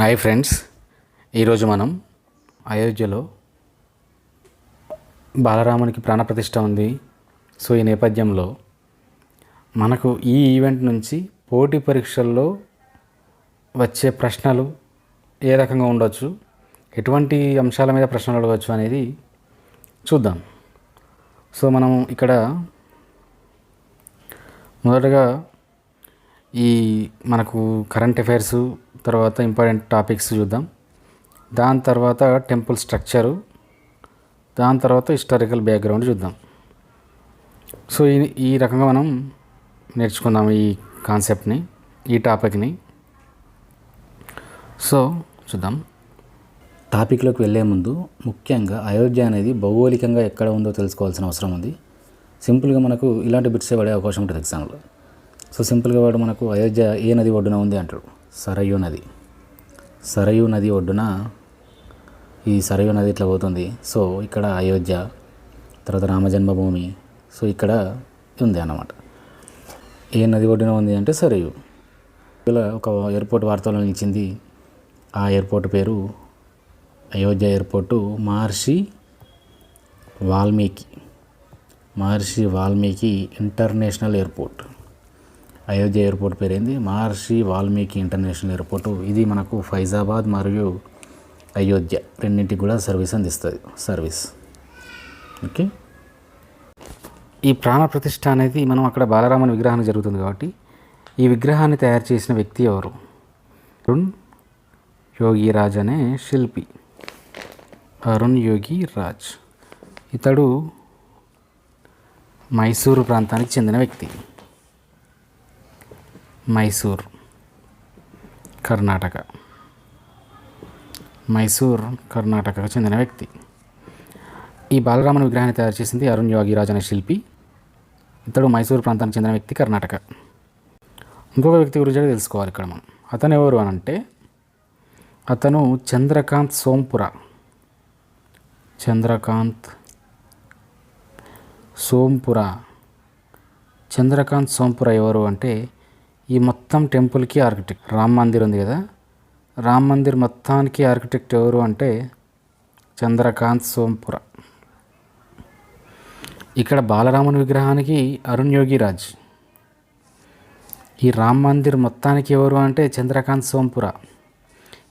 Hi friends, ఈరోజు మనం అయోధ్యలో బాలరామునికి ప్రాణప్రతిష్ఠ ఉంది. సో ఈ నేపథ్యంలో మనకు ఈ ఈవెంట్ నుంచి పోటీ పరీక్షల్లో వచ్చే ప్రశ్నలు ఏ రకంగా ఉండొచ్చు, ఎటువంటి అంశాల మీద ప్రశ్నలు అడగవచ్చు అనేది చూద్దాం. సో మనం ఇక్కడ మొదటగా ఈ మనకు కరెంట్ అఫైర్స్, తర్వాత ఇంపార్టెంట్ టాపిక్స్ చూద్దాం. దాని తర్వాత టెంపుల్ స్ట్రక్చరు, దాని తర్వాత హిస్టారికల్ బ్యాక్గ్రౌండ్ చూద్దాం. సో ఈ రకంగా మనం నేర్చుకుందాం ఈ కాన్సెప్ట్ని, ఈ టాపిక్ని. సో చూద్దాం. టాపిక్లోకి వెళ్ళే ముందు ముఖ్యంగా అయోధ్య అనేది భౌగోళికంగా ఎక్కడ ఉందో తెలుసుకోవాల్సిన అవసరం ఉంది. సింపుల్గా మనకు ఇలాంటి బిట్సే పడే అవకాశం ఉంటుంది ఎగ్జామ్లో. సో సింపుల్గా వాడు మనకు అయోధ్య ఏ నది ఒడ్డున ఉంది అంటాడు. సరయూ నది. సరయూ నది ఒడ్డున ఈ సరయూ నది ఇట్లా పోతుంది. సో ఇక్కడ అయోధ్య, తర్వాత రామజన్మభూమి, సో ఇక్కడ ఉంది అన్నమాట. ఏ నది ఒడ్డున ఉంది అంటే సరయూ. ఇలా ఒక ఎయిర్పోర్ట్ వార్తల్లో నిలిచింది. ఆ ఎయిర్పోర్ట్ పేరు Ayodhya airport Maharshi Valmiki international airport. Ayodhya airport పేరు ఏంది? Maharshi Valmiki international airport. ఇది మనకు ఫైజాబాద్ మరియు అయోధ్య రెండింటికి కూడా సర్వీస్ అందిస్తుంది. ఓకే. ఈ ప్రాణప్రతిష్ఠ అనేది మనం అక్కడ బాలరాముని విగ్రహాన్ని జరుగుతుంది కాబట్టి ఈ విగ్రహాన్ని తయారు చేసిన వ్యక్తి ఎవరు? అరుణ్ యోగిరాజ్ అనే శిల్పి. అరుణ్ యోగిరాజ్ ఇతడు మైసూరు ప్రాంతానికి చెందిన వ్యక్తి. మైసూర్ కర్ణాటకకు చెందిన వ్యక్తి. ఈ బాలరాముని విగ్రహాన్ని తయారు చేసింది అరుణ్ యోగిరాజ్ అనే శిల్పి. ఇతడు మైసూరు ప్రాంతానికి చెందిన వ్యక్తి, కర్ణాటక. ఇంకొక వ్యక్తి గురించి తెలుసుకోవాలి ఇక్కడ మనం. అతను ఎవరు అని అంటే అతను చంద్రకాంత్ సోంపుర ఎవరు అంటే ఈ మొత్తం టెంపుల్కి ఆర్కిటెక్ట్. రామ్ మందిర్ ఉంది కదా, రామ్ మందిర్ మొత్తానికి ఆర్కిటెక్ట్ ఎవరు అంటే చంద్రకాంత్ సోంపుర. ఇక్కడ బాలరాముని విగ్రహానికి అరుణ్ యోగిరాజ్, ఈ రామ్ మందిర్ మొత్తానికి ఎవరు అంటే చంద్రకాంత్ సోంపుర.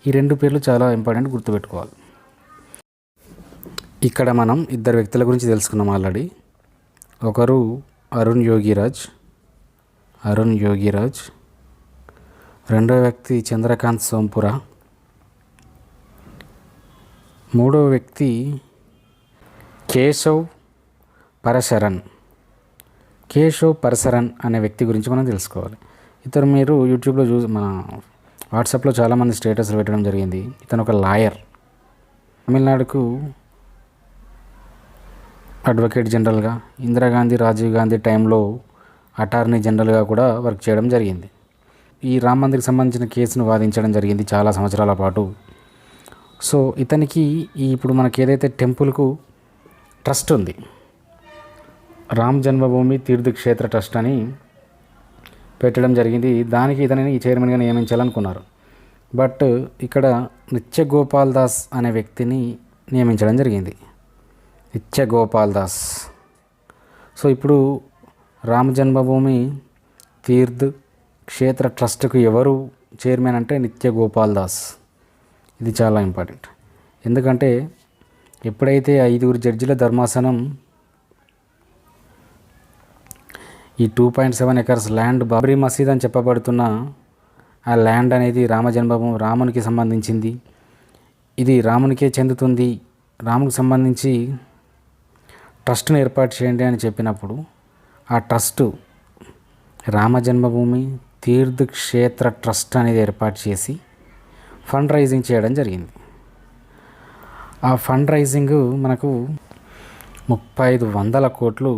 ఈ రెండు పేర్లు చాలా ఇంపార్టెంట్, గుర్తుపెట్టుకోవాలి. ఇక్కడ మనం ఇద్దరు వ్యక్తుల గురించి తెలుసుకున్నాం ఆల్రెడీ. ఒకరు అరుణ్ యోగిరాజ్, రెండవ వ్యక్తి చంద్రకాంత్ సోంపుర, మూడవ వ్యక్తి కేశవ్ పరశరన్ అనే వ్యక్తి గురించి మనం తెలుసుకోవాలి. ఇతను మీరు యూట్యూబ్లో మన వాట్సాప్లో చాలామంది స్టేటస్లు పెట్టడం జరిగింది. ఇతను ఒక లాయర్. తమిళనాడుకు అడ్వకేట్ జనరల్గా, ఇందిరాగాంధీ, రాజీవ్ గాంధీ టైంలో అటార్నీ జనరల్గా కూడా వర్క్ చేయడం జరిగింది. ఈ రామ్ మందిర్కి సంబంధించిన కేసును వాదించడం జరిగింది చాలా సంవత్సరాల పాటు. సో ఇతనికి ఇప్పుడు మనకి ఏదైతే టెంపుల్కు ట్రస్ట్ ఉంది, రామ్ జన్మభూమి తీర్థక్షేత్ర ట్రస్ట్ అని పెట్టడం జరిగింది. దానికి ఇతనిని చైర్మన్గా నియమించాలనుకున్నారు. బట్ ఇక్కడ నిత్యగోపాల్ దాస్ అనే వ్యక్తిని నియమించడం జరిగింది. సో ఇప్పుడు రామ జన్మభూమి తీర్థ్ క్షేత్ర ట్రస్ట్కు ఎవరు చైర్మన్ అంటే నిత్యగోపాల్ దాస్. ఇది చాలా ఇంపార్టెంట్. ఎందుకంటే ఎప్పుడైతే 5 జడ్జిల ధర్మాసనం ఈ 2.7 ఎకర్స్ ల్యాండ్ బాబ్రీ మసీద్ అని చెప్పబడుతున్న ఆ ల్యాండ్ అనేది రామజన్మభూమి, రామునికి సంబంధించింది, ఇది రామునికే చెందుతుంది, రామునికి సంబంధించి ట్రస్ట్ను ఏర్పాటు చేయండి అని చెప్పినప్పుడు ఆ ట్రస్టు రామజన్మభూమి తీర్థ్ క్షేత్ర ట్రస్ట్ అనేది ఏర్పాటు చేసి ఫండ్ రైజింగ్ చేయడం జరిగింది. ఆ ఫండ్ రైజింగ్ మనకు 3500 కోట్లు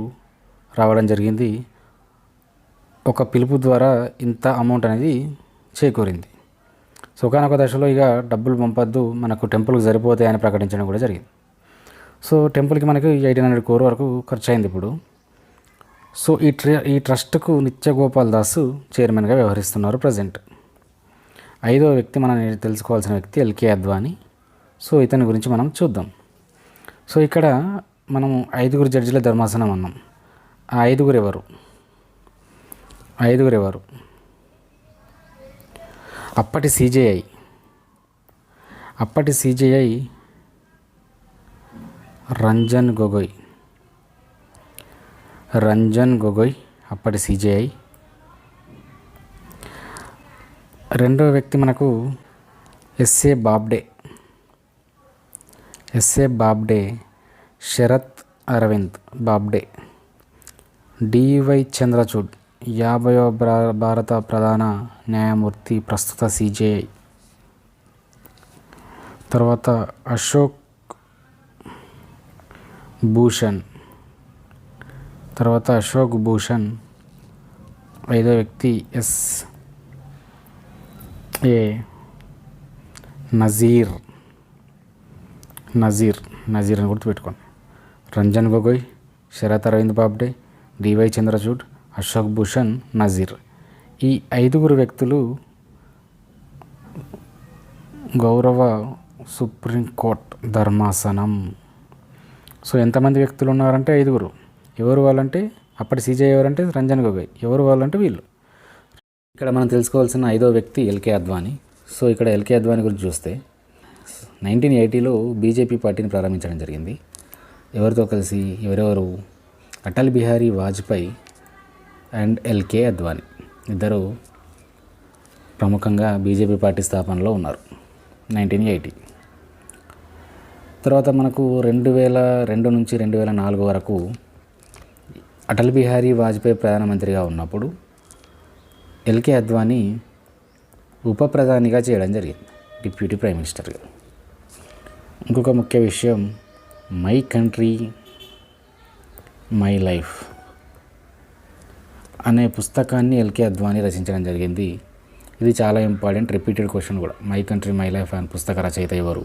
రావడం జరిగింది. ఒక పిలుపు ద్వారా ఇంత అమౌంట్ అనేది చేకూరింది. సో ఒకానొక దశలో ఇక డబ్బులు పంపొద్దు, మనకు టెంపుల్కి సరిపోతాయి అని ప్రకటించడం కూడా జరిగింది. సో టెంపుల్కి మనకు 1800 crore వరకు ఖర్చు అయింది ఇప్పుడు. సో ఈ ట్రస్ట్కు నిత్యగోపాల్ దాస్ చైర్మన్గా వ్యవహరిస్తున్నారు ప్రజెంట్. ఐదవ వ్యక్తి మనం తెలుసుకోవాల్సిన వ్యక్తి ఎల్కే అద్వానీ. సో ఇతని గురించి మనం చూద్దాం. సో ఇక్కడ మనం 5 జడ్జిల ధర్మాసనం అన్నాం. ఆ 5 ఎవరు? 5 ఎవరు? అప్పటి సిజేఐ రంజన్ గొగోయ్ అప్పటి సిజేఐ. రెండవ వ్యక్తి మనకు ఎస్ఏ బాబ్డే, శరత్ అరవింద్ బాబ్డే. డివై చంద్రచూడ్ 50వ భారత ప్రధాన న్యాయమూర్తి, ప్రస్తుత సిజేఐ. తర్వాత అశోక్ భూషణ్. ఐదవ వ్యక్తి ఎస్ఏ నజీర్ అని గుర్తుపెట్టుకోండి. రంజన్ గొగోయ్, శరత్ అరవింద్ బాబ్డే, డివై చంద్రచూడ్, అశోక్ భూషణ్, నజీర్. ఈ 5 వ్యక్తులు గౌరవ సుప్రీంకోర్టు ధర్మాసనం. సో ఎంతమంది వ్యక్తులు ఉన్నారంటే 5. ఎవరు వాళ్ళంటే అప్పటి సీజే ఎవరంటే రంజన్ గొగోయ్. ఎవరు వాళ్ళంటే వీళ్ళు. ఇక్కడ మనం తెలుసుకోవాల్సిన 5వ వ్యక్తి ఎల్కే అద్వానీ. సో ఇక్కడ ఎల్కే అద్వానీ గురించి చూస్తే 1980లో బీజేపీ పార్టీని ప్రారంభించడం జరిగింది. ఎవరితో కలిసి? ఎవరెవరు? అటల్ బిహారీ వాజ్పేయి అండ్ ఎల్కే అద్వానీ ఇద్దరు ప్రముఖంగా బీజేపీ పార్టీ స్థాపనలో ఉన్నారు 1980. తర్వాత మనకు 2002 నుంచి 2004 వరకు అటల్ బిహారీ వాజ్పేయి ప్రధానమంత్రిగా ఉన్నప్పుడు ఎల్కే అద్వానీ ఉప ప్రధానిగా చేయడం జరిగింది, డిప్యూటీ ప్రైమ్ మినిస్టర్గా. ఇంకొక ముఖ్య విషయం, మై కంట్రీ మై లైఫ్ అనే పుస్తకాన్ని ఎల్కే అద్వానీ రచించడం జరిగింది. ఇది చాలా ఇంపార్టెంట్, రిపీటెడ్ క్వశ్చన్ కూడా. మై కంట్రీ మై లైఫ్ అనే పుస్తక రచయిత ఎవరు?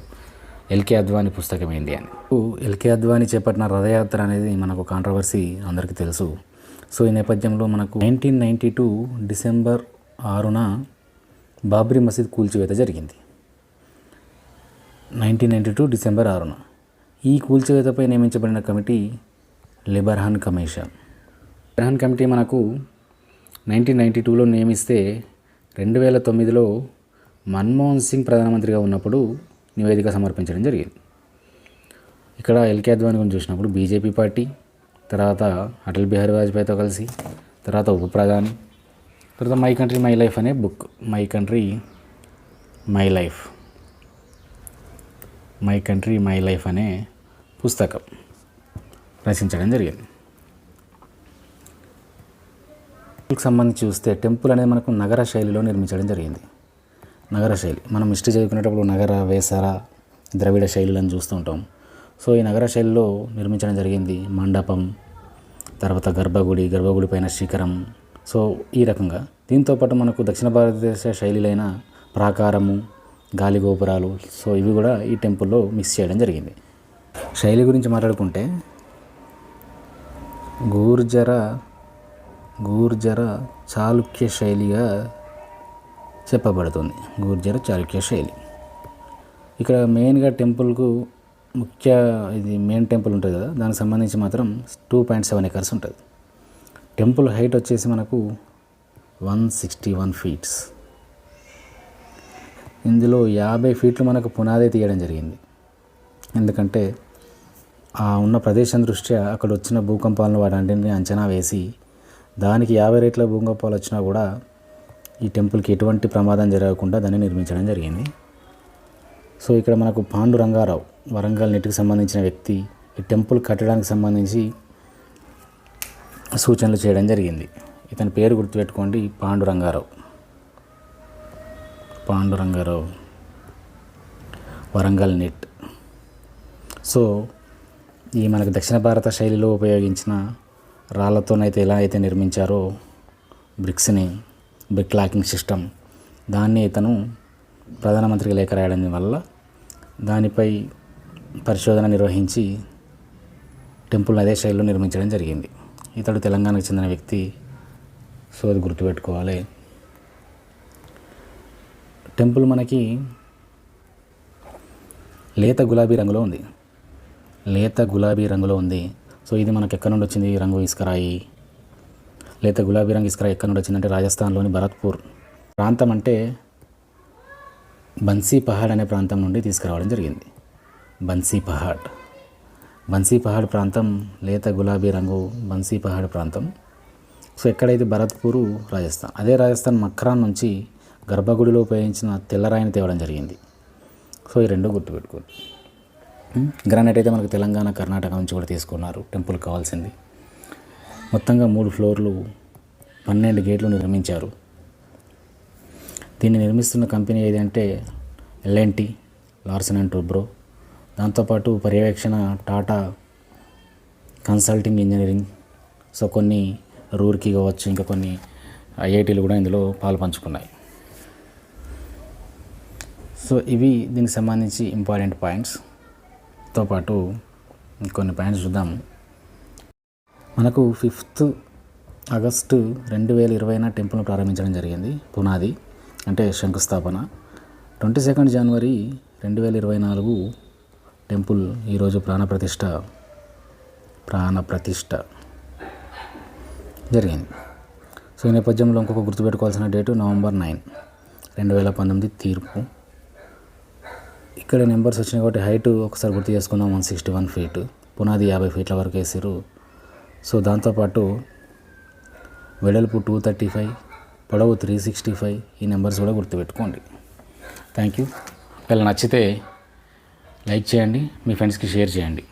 ఎల్కే అద్వానీ పుస్తకం ఏంటి అని. ఎల్కే అద్వానీ చేపట్టిన రథయాత్ర అనేది మనకు కాంట్రవర్సీ అందరికీ తెలుసు. సో ఈ నేపథ్యంలో మనకు 1992 డిసెంబర్ 6న బాబ్రీ మసీద్ కూల్చివేత జరిగింది. 1992 డిసెంబర్ 6న ఈ కూల్చివేతపై నియమించబడిన కమిటీ లిబర్హాన్ కమిటీ మనకు 1992లో నియమిస్తే 2009లో మన్మోహన్ సింగ్ ప్రధానమంత్రిగా ఉన్నప్పుడు నివేదిక సమర్పించడం జరిగింది. ఇక్కడ ఎల్కే అద్వానీ గురించి చూసినప్పుడు బీజేపీ పార్టీ, తర్వాత అటల్ బిహారీ వాజ్పేయితో కలిసి, తర్వాత ఉప ప్రధాని, తర్వాత మై కంట్రీ మై లైఫ్ అనే book, my country my life అనే పుస్తకం రచించడం జరిగింది. సంబంధించి చూస్తే టెంపుల్ అనేది మనకు నగర శైలిలో నిర్మించడం జరిగింది. నగర శైలి మనం హిస్టరీ చదువుకునేటప్పుడు నగర, వేసర, ద్రవిడ శైలులను చూస్తూ ఉంటాం. సో ఈ నగర శైలిలో నిర్మించడం జరిగింది. మండపం, తర్వాత గర్భగుడి పైన శిఖరం. సో ఈ రకంగా దీంతోపాటు మనకు దక్షిణ భారతదేశ శైలిలైన ప్రాకారము, గాలి గోపురాలు, సో ఇవి కూడా ఈ టెంపుల్లో మిక్స్ చేయడం జరిగింది. శైలి గురించి మాట్లాడుకుంటే గూర్జర చాళుక్య శైలిగా చెప్పబడుతుంది. చాళుక్య శైలి. ఇక్కడ మెయిన్గా టెంపుల్కు ఇది మెయిన్ టెంపుల్ ఉంటుంది కదా, దానికి సంబంధించి మాత్రం 2.7 acres ఉంటుంది. టెంపుల్ హైట్ వచ్చేసి మనకు 161 feet. ఇందులో 50 feet మనకు పునాది తీయడం జరిగింది. ఎందుకంటే ఆ ఉన్న ప్రదేశం దృష్ట్యా అక్కడ వచ్చిన భూకంపాలను వాటన్నింటినీ అంచనా వేసి దానికి 50 రెట్ల భూకంపాలు వచ్చినా కూడా ఈ టెంపుల్కి ఎటువంటి ప్రమాదం జరగకుండా దాన్ని నిర్మించడం జరిగింది. సో ఇక్కడ మనకు పాండురంగారావు, వరంగల్ నీటికి సంబంధించిన వ్యక్తి, ఈ టెంపుల్ కట్టడానికి సంబంధించి సూచనలు చేయడం జరిగింది. ఇతని పేరు గుర్తుపెట్టుకోండి, పాండురంగారావు, వరంగల్ నీట్. సో ఈ మనకు దక్షిణ భారత శైలిలో ఉపయోగించిన రాళ్లతోనైతే ఎలా అయితే నిర్మించారో బ్రిక్ లాకింగ్ సిస్టమ్, దాన్ని ఇతను ప్రధానమంత్రికి లేఖ రాయడం వల్ల దానిపై పరిశోధన నిర్వహించి టెంపుల్ అదే శైలిలో నిర్మించడం జరిగింది. ఇతడు తెలంగాణకు చెందిన వ్యక్తి. సో అది గుర్తుపెట్టుకోవాలి. టెంపుల్ మనకి లేత గులాబీ రంగులో ఉంది. లేత గులాబీ రంగులో ఉంది. సో ఇది మనకు ఎక్కడి నుండి వచ్చింది? రంగు ఇస్కరాయి. లేత గులాబీ రంగు ఇస్కరాయి ఎక్కడి నుండి వచ్చిందంటే రాజస్థాన్లోని భరత్పూర్ ప్రాంతం, అంటే బన్సీ పహాడ్ అనే ప్రాంతం నుండి తీసుకురావడం జరిగింది. బన్సీ పహాడ్ ప్రాంతం, లేత గులాబీ రంగు బన్సీ పహాడ్ ప్రాంతం. సో ఎక్కడైతే భరత్పూరు రాజస్థాన్. అదే రాజస్థాన్ మక్రాన్ నుంచి గర్భగుడిలో ఉపయోగించిన తెల్లరాయిని తేవడం జరిగింది. సో ఈ రెండు గుర్తుపెట్టుకోండి. గ్రానైట్ అయితే మనకు తెలంగాణ, కర్ణాటక నుంచి కూడా తీసుకున్నారు టెంపుల్ కావాల్సింది. మొత్తంగా 3 ఫ్లోర్లు 12 గేట్లు నిర్మించారు. దీన్ని నిర్మిస్తున్న కంపెనీ ఏదంటే L&T, లార్సన్ అండ్ టూబ్రో. దాంతోపాటు పర్యవేక్షణ టాటా కన్సల్టింగ్ ఇంజనీరింగ్. సో కొన్ని రూర్కీ కావచ్చు, ఇంకా కొన్ని ఐఐటీలు కూడా ఇందులో పాలు పంచుకున్నాయి. సో ఇవి దీనికి సంబంధించి ఇంపార్టెంట్ పాయింట్స్తో పాటు కొన్ని పాయింట్స్ చూద్దాము. మనకు 5th ఆగస్టు 2020 టెంపుల్ను ప్రారంభించడం జరిగింది. పునాది అంటే శంకుస్థాపన. 22 జనవరి 2024 టెంపుల్ ఈరోజు ప్రాణప్రతిష్ఠ జరిగింది. సో ఈ నేపథ్యంలో ఇంకొక గుర్తుపెట్టుకోవాల్సిన డేటు నవంబర్ 9, 2019 తీర్పు. ఇక్కడ నెంబర్స్ వచ్చినాయి కాబట్టి హైట్ ఒకసారి గుర్తు చేసుకుందాం. 161 ఫీట్, పునాది 50 ఫీట్ల వరకు వేసారు. సో దాంతోపాటు వెడల్పు 235, పొడవు 365. ఈ నెంబర్స్ కూడా గుర్తుపెట్టుకోండి. Thank you. ఒకవేళ నచ్చితే లైక్ చేయండి, మీ ఫ్రెండ్స్కి షేర్ చేయండి.